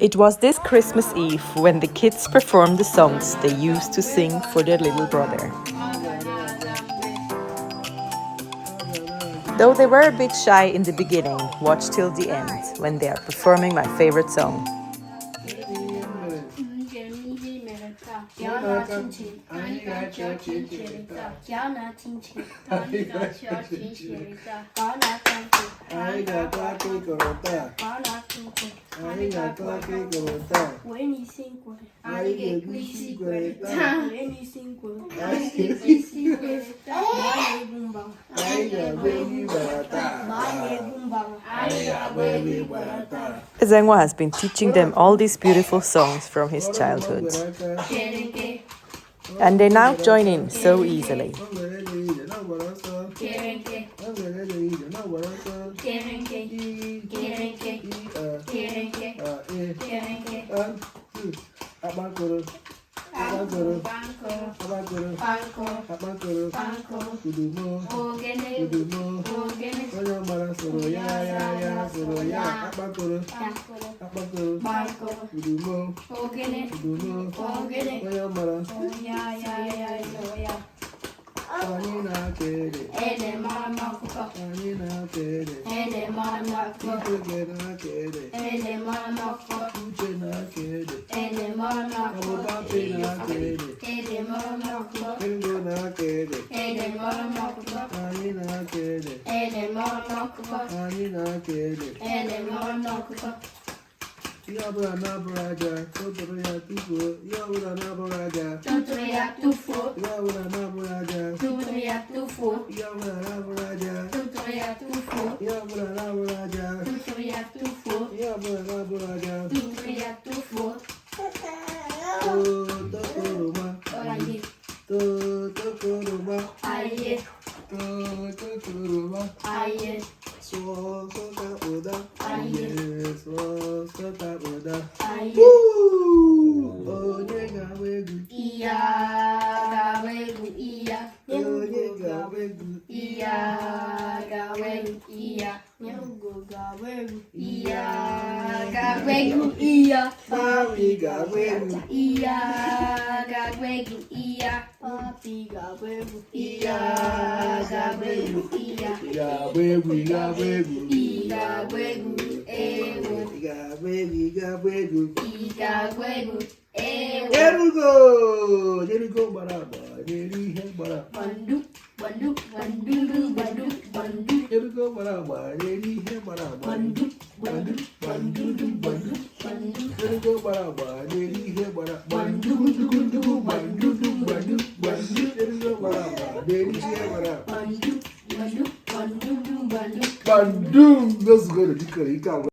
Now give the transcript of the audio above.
It was this Christmas Eve when the kids performed the songs they used to sing for their little brother. Though they were a bit shy in the beginning, watch till the end when they are performing my favorite song. Ezenwa has been teaching them all these beautiful songs from his childhood. And they now join in so easily. Bandung, that's good.